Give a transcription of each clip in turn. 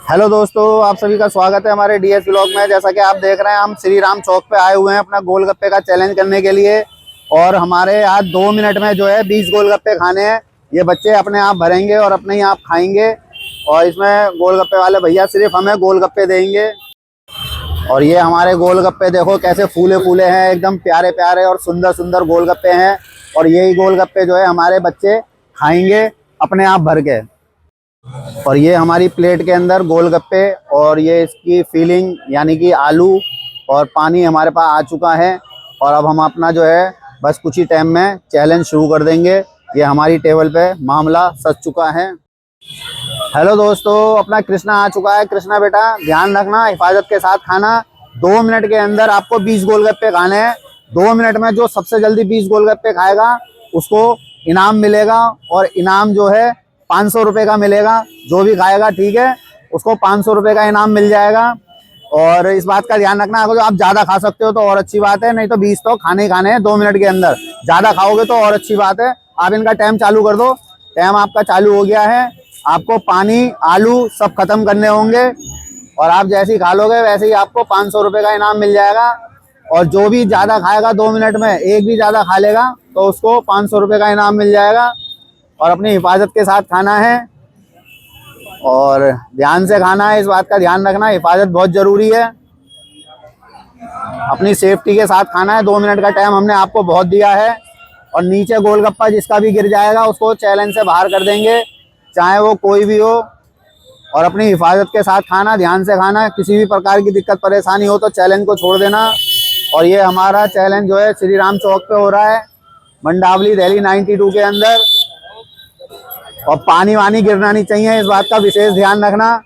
Hello दोस्तों, आप सभी का स्वागत है हमारे डीएस ब्लॉग में। जैसा कि आप देख रहे हैं, हम श्री राम चौक पे आए हुए हैं अपना गोलगप्पे का चैलेंज करने के लिए। और हमारे आज 2 मिनट में जो है 20 गोलगप्पे खाने हैं। ये बच्चे अपने आप भरेंगे और अपने ही आप खाएंगे। और इसमें गोलगप्पे वाले भैया सिर्फ हमें गोलगप्पे देंगे। और ये हमारे गोलगप्पे देखो कैसे फूले फूले हैं, एकदम प्यारे प्यारे और सुंदर सुंदर गोलगप्पे हैं। और यही गोलगप्पे जो है हमारे बच्चे खाएंगे अपने आप भर के। और ये हमारी प्लेट के अंदर गोलगप्पे और ये इसकी फीलिंग यानी कि आलू और पानी हमारे पास आ चुका है। और अब हम अपना जो है बस कुछ ही टाइम में चैलेंज शुरू कर देंगे। ये हमारी टेबल पे मामला सज चुका है। हेलो दोस्तों, अपना कृष्णा आ चुका है। कृष्णा बेटा ध्यान रखना, हिफाजत के साथ खाना। 2 मिनट के अंदर आपको 20 गोलगप्पे खाने हैं। 2 मिनट में जो सबसे जल्दी 20 गोलगप्पे खाएगा उसको इनाम मिलेगा। और इनाम जो है 500 रुपये का मिलेगा। जो भी खाएगा ठीक है, उसको 500 रुपये का इनाम मिल जाएगा। और इस बात का ध्यान रखना, अगर आप ज़्यादा खा सकते हो तो और अच्छी बात है, नहीं तो 20 तो खाने ही खाने हैं 2 मिनट के अंदर। ज़्यादा खाओगे तो और अच्छी बात है। आप इनका टाइम चालू कर दो। टाइम आपका चालू हो गया है। आपको पानी, आलू सब खत्म करने होंगे। और आप जैसे ही खा लोगे वैसे ही आपको 500 रुपये का इनाम मिल जाएगा। और जो भी ज़्यादा खाएगा 2 मिनट में, एक भी ज़्यादा खा लेगा तो उसको 500 रुपये का इनाम मिल जाएगा। और अपनी हिफाजत के साथ खाना है और ध्यान से खाना है। इस बात का ध्यान रखना, हिफाजत बहुत ज़रूरी है। अपनी सेफ्टी के साथ खाना है। 2 मिनट का टाइम हमने आपको बहुत दिया है। और नीचे गोलगप्पा जिसका भी गिर जाएगा उसको चैलेंज से बाहर कर देंगे, चाहे वो कोई भी हो। और अपनी हिफाजत के साथ खाना, ध्यान से खाना। किसी भी प्रकार की दिक्कत परेशानी हो तो चैलेंज को छोड़ देना। और ये हमारा चैलेंज जो है श्री राम चौक पे हो रहा है, मंडावली दिल्ली 92 के अंदर। और पानी वानी गिरना नहीं चाहिए, इस बात का विशेष ध्यान रखना।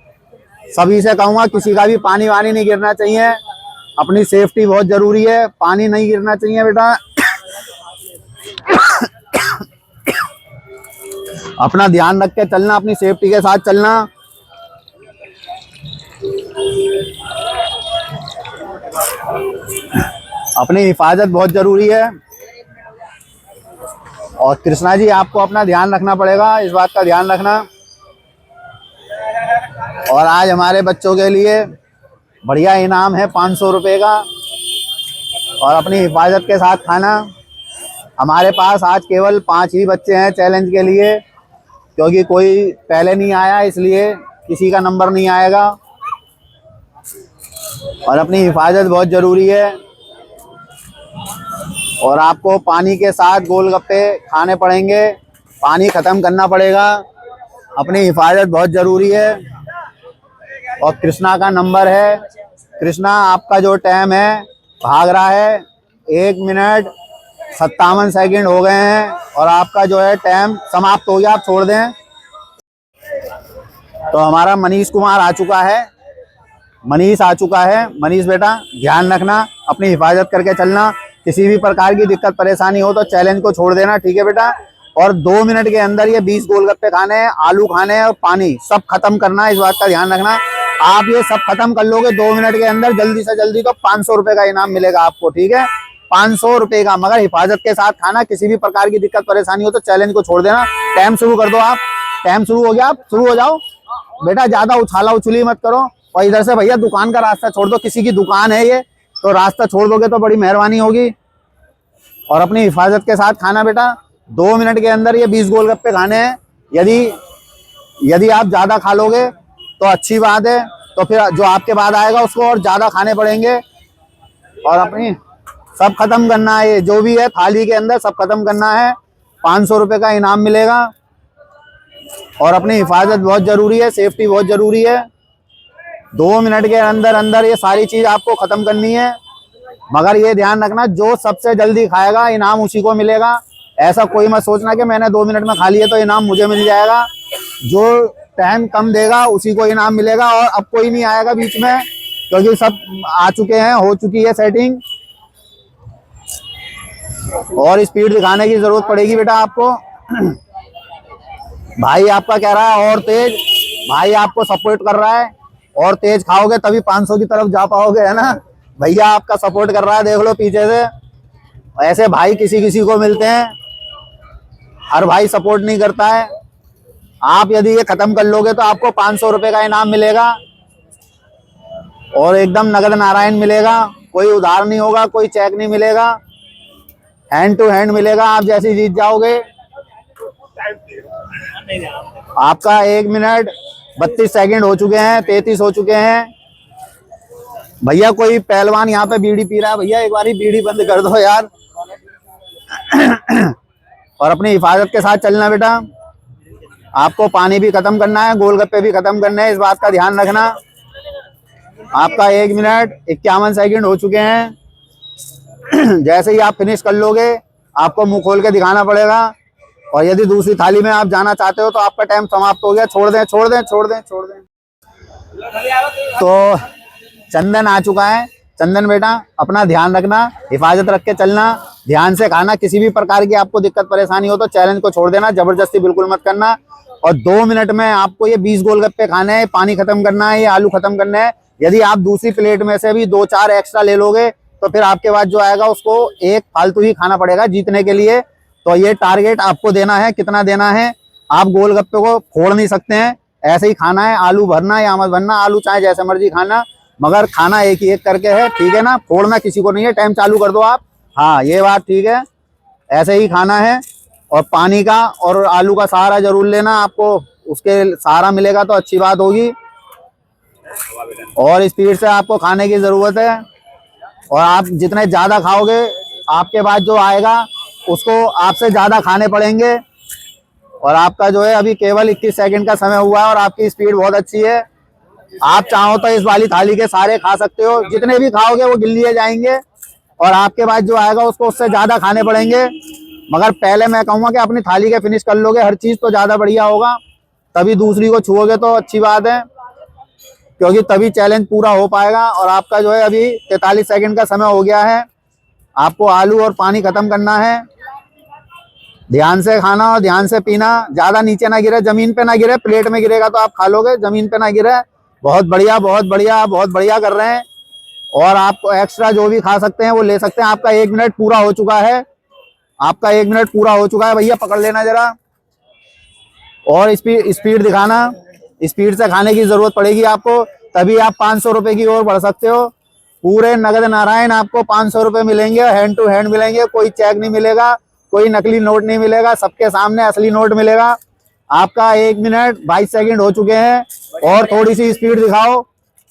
सभी से कहूँगा किसी का भी पानी वानी नहीं गिरना चाहिए। अपनी सेफ्टी बहुत ज़रूरी है, पानी नहीं गिरना चाहिए बेटा। अपना ध्यान रख के चलना, अपनी सेफ्टी के साथ चलना। अपनी हिफाजत बहुत ज़रूरी है। और कृष्णा जी आपको अपना ध्यान रखना पड़ेगा, इस बात का ध्यान रखना। और आज हमारे बच्चों के लिए बढ़िया इनाम है 500 रुपये का। और अपनी हिफाजत के साथ खाना। हमारे पास आज केवल 5 ही बच्चे हैं चैलेंज के लिए, क्योंकि कोई पहले नहीं आया इसलिए किसी का नंबर नहीं आएगा। और अपनी हिफाजत बहुत ज़रूरी है। और आपको पानी के साथ गोलगप्पे खाने पड़ेंगे, पानी ख़त्म करना पड़ेगा। अपनी हिफाजत बहुत ज़रूरी है। और कृष्णा का नंबर है। कृष्णा आपका जो टाइम है भाग रहा है, 1 मिनट 57 सेकंड हो गए हैं। और आपका जो है टाइम समाप्त हो गया, आप छोड़ दें। तो हमारा मनीष कुमार आ चुका है। मनीष आ चुका है। मनीष बेटा ध्यान रखना, अपनी हिफाजत करके चलना। किसी भी प्रकार की दिक्कत परेशानी हो तो चैलेंज को छोड़ देना, ठीक है बेटा। और 2 मिनट के अंदर ये 20 गोलगप्पे खाने हैं, आलू खाने हैं और पानी सब खत्म करना है, इस बात का ध्यान रखना। आप ये सब खत्म कर लोगे 2 मिनट के अंदर जल्दी से जल्दी तो 500 रुपये का इनाम मिलेगा आपको, ठीक है। 500 रुपये का, मगर हिफाजत के साथ खाना। किसी भी प्रकार की दिक्कत परेशानी हो तो चैलेंज को छोड़ देना। टाइम शुरू कर दो आप। टाइम शुरू हो गया, आप शुरू हो जाओ बेटा। ज़्यादा उछाला उछली मत करो। और इधर से भैया दुकान का रास्ता छोड़ दो, किसी की दुकान है ये तो रास्ता छोड़ दोगे तो बड़ी मेहरबानी होगी। और अपनी हिफाजत के साथ खाना बेटा। 2 मिनट के अंदर ये 20 गोलगप्पे खाने हैं। यदि आप ज़्यादा खा लोगे तो अच्छी बात है, तो फिर जो आपके बाद आएगा उसको और ज़्यादा खाने पड़ेंगे। और अपनी सब खत्म करना है, ये जो भी है थाली के अंदर सब खत्म करना है। 500 रुपये का इनाम मिलेगा। और अपनी हिफाजत बहुत ज़रूरी है, सेफ्टी बहुत ज़रूरी है। 2 मिनट के अंदर अंदर ये सारी चीज़ आपको ख़त्म करनी है। मगर ये ध्यान रखना, जो सबसे जल्दी खाएगा इनाम उसी को मिलेगा। ऐसा कोई मत सोचना कि मैंने 2 मिनट में खा लिया तो इनाम मुझे मिल जाएगा। जो टाइम कम देगा उसी को इनाम मिलेगा। और अब कोई नहीं आएगा बीच में, क्योंकि सब आ चुके हैं, हो चुकी है सेटिंग। और स्पीड दिखाने की ज़रूरत पड़ेगी बेटा आपको। भाई आपका कह रहा है और तेज, भाई आपको सपोर्ट कर रहा है। और तेज खाओगे तभी 500 की तरफ जा पाओगे, है ना। भैया आपका सपोर्ट कर रहा है, देख लो पीछे से। ऐसे भाई किसी किसी को मिलते हैं, हर भाई सपोर्ट नहीं करता है। आप यदि ये खत्म कर लोगे तो आपको 500 रुपये का इनाम मिलेगा। और एकदम नगद नारायण मिलेगा, कोई उधार नहीं होगा, कोई चेक नहीं मिलेगा, हैंड टू हैंड मिलेगा। आप जैसे जीत जाओगे। आपका 1 मिनट 32 सेकंड हो चुके हैं, 33 हो चुके हैं। भैया कोई पहलवान यहाँ पे बीड़ी पी रहा है, भैया एक बारी बीड़ी बंद कर दो यार। और अपनी हिफाजत के साथ चलना बेटा। आपको पानी भी खत्म करना है, गोलगप्पे भी खत्म करने हैं, इस बात का ध्यान रखना। आपका 1 मिनट 51 सेकंड हो चुके हैं। जैसे ही आप फिनिश कर लोगे आपको मुंह खोल के दिखाना पड़ेगा। और यदि दूसरी थाली में आप जाना चाहते हो तो आपका टाइम समाप्त हो गया। छोड़ दें छोड़ दें छोड़ दें छोड़ दें। तो चंदन आ चुका है। चंदन बेटा अपना ध्यान रखना, हिफाजत रख के चलना, ध्यान से खाना। किसी भी प्रकार की आपको दिक्कत परेशानी हो तो चैलेंज को छोड़ देना, जबरदस्ती बिल्कुल मत करना। और 2 मिनट में आपको ये 20 गोलगप्पे खाने हैं, पानी खत्म करना है, ये आलू खत्म करने हैं। यदि आप दूसरी प्लेट में से भी 2-4 एक्स्ट्रा ले लोगे तो फिर आपके बाद जो आएगा उसको एक फालतू ही खाना पड़ेगा जीतने के लिए। तो ये टारगेट आपको देना है। कितना देना है? आप गोलगप्पे को फोड़ नहीं सकते हैं, ऐसे ही खाना है। आलू भरना या मत भरना, आलू चाहे जैसे मर्जी खाना, मगर खाना एक ही एक करके है, ठीक है ना? फोड़ना किसी को नहीं है। टाइम चालू कर दो आप। हाँ ये बात ठीक है, ऐसे ही खाना है। और पानी का और आलू का सहारा जरूर लेना, आपको उसके सहारा मिलेगा तो अच्छी बात होगी। और स्पीड से आपको खाने की जरूरत है। और आप जितने ज्यादा खाओगे आपके बाद जो आएगा उसको आपसे ज्यादा खाने पड़ेंगे। और आपका जो है अभी केवल 21 सेकंड का समय हुआ है और आपकी स्पीड बहुत अच्छी है। आप चाहो तो इस वाली थाली के सारे खा सकते हो, जितने भी खाओगे वो गिन लिए जाएंगे और आपके बाद जो आएगा उसको उससे ज्यादा खाने पड़ेंगे। मगर पहले मैं कहूँगा कि अपनी थाली के फिनिश कर लोगे, हर चीज तो ज्यादा बढ़िया होगा, तभी दूसरी को छुओगे तो अच्छी बात है, क्योंकि तभी चैलेंज पूरा हो पाएगा। और आपका जो है अभी 43 सेकंड का समय हो गया है। आपको आलू और पानी खत्म करना है। ध्यान से खाना और ध्यान से पीना, ज्यादा नीचे ना गिरे, जमीन पे ना गिरे। प्लेट में गिरेगा तो आप खा लोगे, जमीन पे ना गिरे। बहुत बढ़िया बहुत बढ़िया बहुत बढ़िया कर रहे हैं। और आप एक्स्ट्रा जो भी खा सकते हैं वो ले सकते हैं। आपका 1 मिनट पूरा हो चुका है। आपका 1 मिनट पूरा हो चुका है। भैया पकड़ लेना जरा और स्पीड दिखाना। स्पीड से खाने की जरूरत पड़ेगी आपको, तभी आप 500 रुपए की ओर बढ़ सकते हो। पूरे नगद नारायण आपको 500 रुपए मिलेंगे, हैंड टू हैंड मिलेंगे। कोई चेक नहीं मिलेगा, कोई नकली नोट नहीं मिलेगा, सबके सामने असली नोट मिलेगा। आपका 1 मिनट 22 सेकंड हो चुके हैं और थोड़ी सी स्पीड दिखाओ।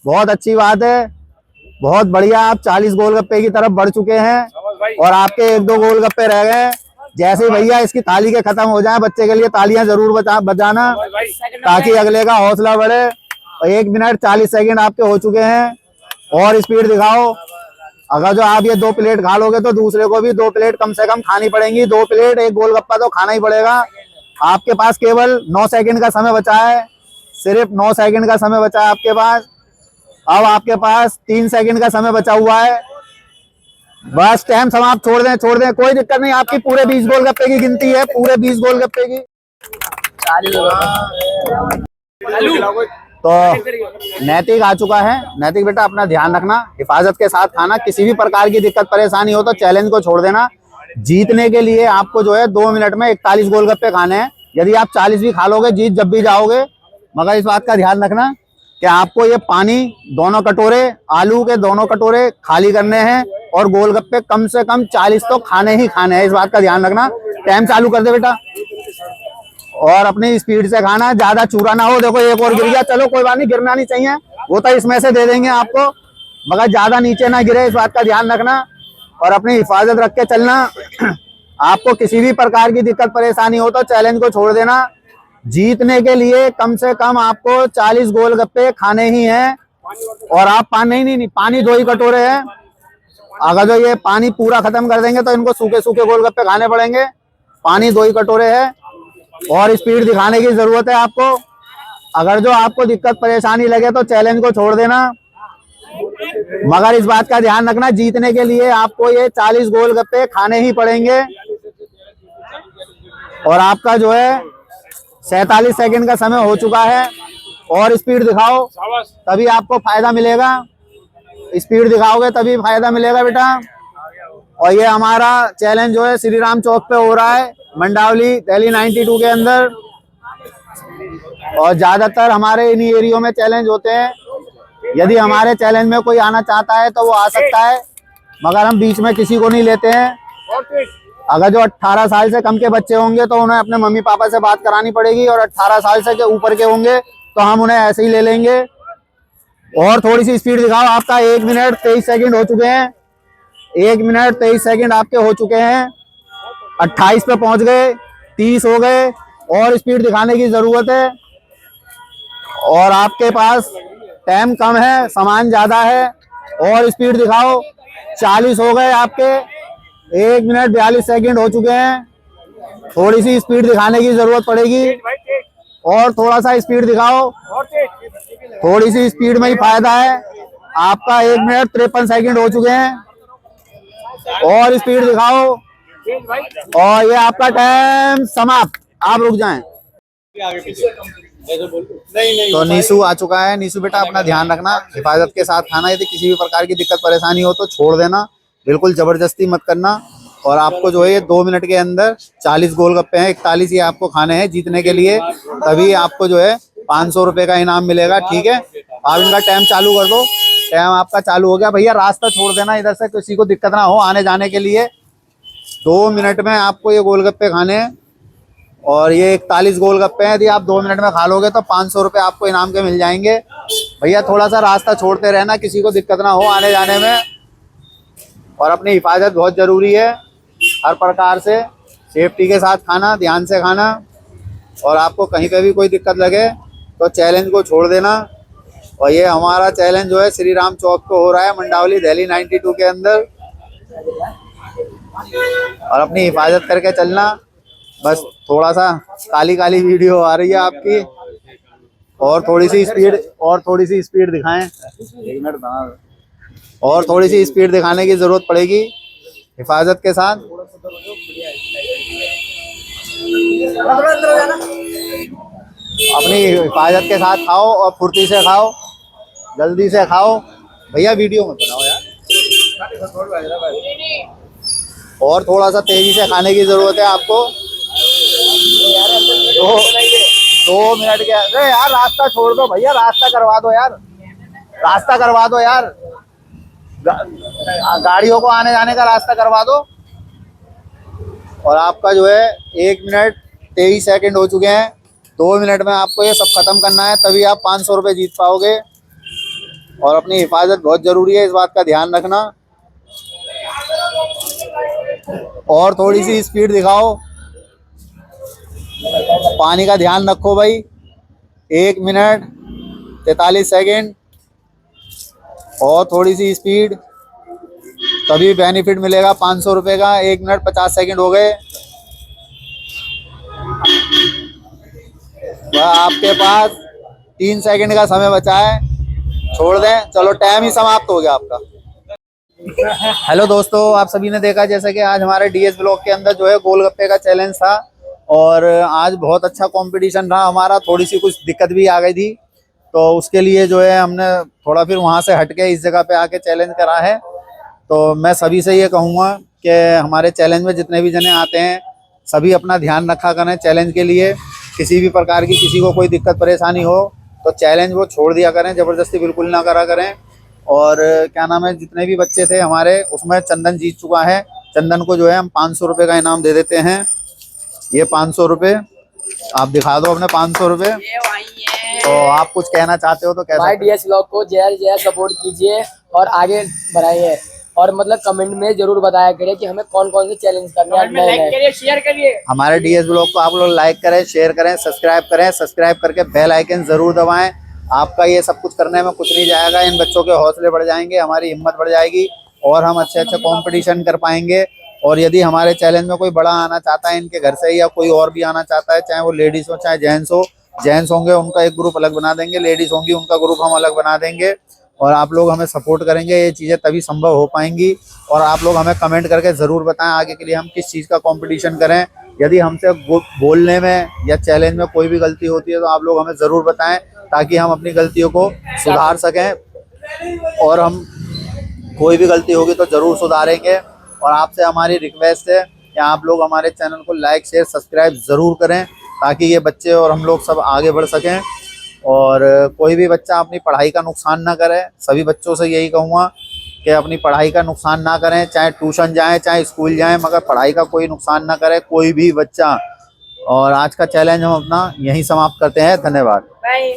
बहुत अच्छी बात है, बहुत बढ़िया। आप 40 गोलगप्पे की तरफ बढ़ चुके हैं और आपके 1-2 गोलगप्पे रह गए। जैसे भैया इसकी थाली के खत्म हो जाए, बच्चे के लिए तालियां जरूर बजाना ताकि अगले का हौसला बढ़े। और 1 मिनट 40 सेकंड आपके हो चुके हैं और स्पीड दिखाओ। अगर जो आप ये 2 प्लेट खा लोगे तो दूसरे को भी 2 प्लेट कम से कम खानी पड़ेंगी। 2 प्लेट 1 गोलगप्पा तो खाना ही पड़ेगा। आपके पास केवल 9 सेकंड का समय बचा है, सिर्फ 9 सेकंड का समय बचा है आपके पास। अब आपके पास 3 सेकंड का समय बचा हुआ है। बस टाइम समाप्त। छोड़ दें छोड़ दें, कोई दिक्कत नहीं। आपकी पूरे 20 गोलगप्पे की गिनती है, पूरे 20 गोलगप्पे की। तो नैतिक आ चुका है। नैतिक बेटा अपना ध्यान रखना, हिफाजत के साथ खाना। किसी भी प्रकार की दिक्कत परेशानी हो तो चैलेंज को छोड़ देना। जीतने के लिए आपको जो है 2 मिनट में 41 गोलगप्पे खाने हैं। यदि आप 40 भी खा लोगे जीत जब भी जाओगे। मगर इस बात का ध्यान रखना कि आपको ये पानी दोनों कटोरे, आलू के दोनों कटोरे खाली करने हैं और गोलगप्पे कम से कम 40 तो खाने ही खाने हैं। इस बात का ध्यान रखना। टाइम चालू कर दे बेटा और अपनी स्पीड से खाना, ज्यादा चूरा ना हो। देखो एक और गिर गया, चलो कोई बात नहीं, गिरना नहीं चाहिए, वो तो इसमें से दे देंगे आपको, मगर ज्यादा नीचे ना गिरे, इस बात का ध्यान रखना। और अपनी हिफाजत रख के चलना। आपको किसी भी प्रकार की दिक्कत परेशानी हो तो चैलेंज को छोड़ देना। जीतने के लिए कम से कम आपको 40 गोलगप्पे खाने ही हैं। और आप पानी नहीं, पानी 2 ही कटोरे हैं। अगर जो ये पानी पूरा खत्म कर देंगे तो इनको सूखे सूखे गोलगप्पे खाने पड़ेंगे। पानी 2 ही कटोरे है और स्पीड दिखाने की जरूरत है आपको। अगर जो आपको दिक्कत परेशानी लगे तो चैलेंज को छोड़ देना, मगर इस बात का ध्यान रखना जीतने के लिए आपको ये 40 गोलगप्पे खाने ही पड़ेंगे। और आपका जो है 47 सेकंड का समय हो चुका है और स्पीड दिखाओ, तभी आपको फायदा मिलेगा। स्पीड दिखाओगे तभी फायदा मिलेगा बेटा। और ये हमारा चैलेंज जो है श्री राम चौक पे हो रहा है, मंडावली दिल्ली 92 के अंदर। और ज्यादातर हमारे इन्हीं एरियो में चैलेंज होते हैं। यदि हमारे चैलेंज में कोई आना चाहता है तो वो आ सकता है, मगर हम बीच में किसी को नहीं लेते हैं। अगर जो 18 साल से कम के बच्चे होंगे तो उन्हें अपने मम्मी पापा से बात करानी पड़ेगी, और 18 साल से के ऊपर के होंगे तो हम उन्हें ऐसे ही ले लेंगे। और थोड़ी सी स्पीड दिखाओ। आपका 1 मिनट 23 सेकंड हो चुके हैं। 1 मिनट 23 सेकंड आपके हो चुके हैं। 28 पे पहुंच गए, 30 हो गए, और स्पीड दिखाने की जरूरत है। और आपके पास टाइम कम है, सामान ज्यादा है, और स्पीड दिखाओ। 40 हो गए आपके। 1 मिनट 42 सेकंड हो चुके हैं। थोड़ी सी स्पीड दिखाने की जरूरत पड़ेगी, और थोड़ा सा स्पीड दिखाओ। थोड़ी सी स्पीड में ही फायदा है। आपका 1 मिनट 53 सेकंड हो चुके हैं, और स्पीड दिखाओ। और ये आपका टाइम समाप्त। आप रुक जाएं। तो नीशू आ चुका है। नीशू बेटा, अपना ध्यान रखना, हिफाजत के साथ खाना। यदि किसी भी प्रकार की दिक्कत परेशानी हो तो छोड़ देना, बिल्कुल जबरदस्ती मत करना। और आपको जो है ये 2 मिनट के अंदर 40 गोलगप्पे हैं, 41 ये आपको खाने हैं जीतने के लिए। तभी आपको जो है 500 रुपए का इनाम मिलेगा। ठीक है, आप इनका टाइम चालू कर दो। टाइम आपका चालू हो गया। भैया रास्ता छोड़ देना इधर से, किसी को दिक्कत ना हो आने जाने के लिए। 2 मिनट में आपको ये गोलगप्पे खाने हैं, और ये 41 गोलगप्पे हैं। यदि आप 2 मिनट में खा लोगे तो 500 रुपये आपको इनाम के मिल जाएंगे। भैया थोड़ा सा रास्ता छोड़ते रहना, किसी को दिक्कत ना हो आने जाने में। और अपनी हिफाजत बहुत ज़रूरी है, हर प्रकार से सेफ्टी के साथ खाना, ध्यान से खाना। और आपको कहीं पे भी कोई दिक्कत लगे तो चैलेंज को छोड़ देना। और ये हमारा चैलेंज जो है श्री राम चौक पे हो रहा है, मंडावली दिल्ली 92 के अंदर। और अपनी हिफाजत करके चलना। बस थोड़ा सा काली काली वीडियो आ रही है आपकी, और थोड़ी सी स्पीड दिखाएं। 1 मिनट और थोड़ी सी स्पीड दिखाने की जरूरत पड़ेगी हिफाजत के साथ। अपनी हिफाजत के साथ खाओ, और फुर्ती से खाओ, जल्दी से खाओ। भैया वीडियो मत बनाओ यार। और थोड़ा सा तेजी से खाने की जरूरत है आपको। 2 मिनट के। अरे यार रास्ता छोड़ दो भैया, रास्ता करवा दो यार, रास्ता करवा दो यार। गाड़ियों को आने जाने का रास्ता करवा दो। और आपका जो है 1 मिनट 23 सेकंड हो चुके हैं। 2 मिनट में आपको ये सब खत्म करना है, तभी आप 500 रुपये जीत पाओगे। और अपनी हिफाजत बहुत जरूरी है, इस बात का ध्यान रखना। और थोड़ी सी स्पीड दिखाओ। पानी का ध्यान रखो भाई। 1 मिनट 43 सेकंड, और थोड़ी सी स्पीड, तभी बेनिफिट मिलेगा 500 रुपये का। 1 मिनट 50 सेकंड हो गए। वह आपके पास 3 सेकंड का समय बचा है, छोड़ दें। चलो टाइम ही समाप्त हो गया आपका। हेलो दोस्तों, आप सभी ने देखा जैसे कि आज हमारे डीएस ब्लॉग के अंदर जो है गोलगप्पे का चैलेंज था, और आज बहुत अच्छा कंपटीशन रहा हमारा। थोड़ी सी कुछ दिक्कत भी आ गई थी, तो उसके लिए जो है हमने थोड़ा फिर वहाँ से हट के इस जगह पे आके चैलेंज करा है। तो मैं सभी से ये कहूँगा कि हमारे चैलेंज में जितने भी जने आते हैं सभी अपना ध्यान रखा करें चैलेंज के लिए। किसी भी प्रकार की किसी को कोई दिक्कत परेशानी हो तो चैलेंज वो छोड़ दिया करें, ज़बरदस्ती बिल्कुल ना करा करें। और क्या नाम है, जितने भी बच्चे थे हमारे उसमें चंदन जीत चुका है। चंदन को जो है हम 500 रुपये का इनाम दे देते हैं। ये 500 रुपये आप दिखा दो अपने 500 रुपये। तो आप कुछ कहना चाहते हो तो कैसे? भाई डीएस ब्लॉग को जय सपोर्ट कीजिए और आगे बढ़ाइए। और मतलब कमेंट में जरूर बताया करिए कि हमें कौन कौन से चैलेंज करने हैं। लाइक करिए, शेयर करिए। हमारे डीएस ब्लॉग को आप लोग लाइक करें, शेयर करें, सब्सक्राइब करें। सब्सक्राइब करके बेल आइकन जरूर दबाएं। आपका ये सब कुछ करने में कुछ नहीं जाएगा। इन बच्चों के हौसले बढ़ जाएंगे, हमारी हिम्मत बढ़ जाएगी, और हम अच्छे अच्छे कंपटीशन कर पाएंगे। और यदि हमारे चैलेंज में कोई बड़ा आना चाहता है इनके घर से, या कोई और भी आना चाहता है, चाहे वो लेडीज हो चाहे जेंट्स हो, जेंट्स होंगे उनका एक ग्रुप अलग बना देंगे, लेडीज होंगी उनका ग्रुप हम अलग बना देंगे। और आप लोग हमें सपोर्ट करेंगे, ये चीज़ें तभी संभव हो पाएंगी। और आप लोग हमें कमेंट करके ज़रूर बताएं आगे के लिए हम किस चीज़ का कंपटीशन करें। यदि हमसे बोलने में या चैलेंज में कोई भी गलती होती है तो आप लोग हमें ज़रूर बताएं, ताकि हम अपनी गलतियों को सुधार सकें। और हम कोई भी गलती होगी तो ज़रूर सुधारेंगे। और आपसे हमारी रिक्वेस्ट है कि आप लोग हमारे चैनल को लाइक शेयर सब्सक्राइब ज़रूर करें, ताकि ये बच्चे और हम लोग सब आगे बढ़ सकें। और कोई भी बच्चा अपनी पढ़ाई का नुकसान ना करे। सभी बच्चों से यही कहूँगा कि अपनी पढ़ाई का नुकसान ना करें, चाहे ट्यूशन जाएं चाहे स्कूल जाएं, मगर पढ़ाई का कोई नुकसान ना करे कोई भी बच्चा। और आज का चैलेंज हम अपना यहीं समाप्त करते हैं। धन्यवाद। बाय।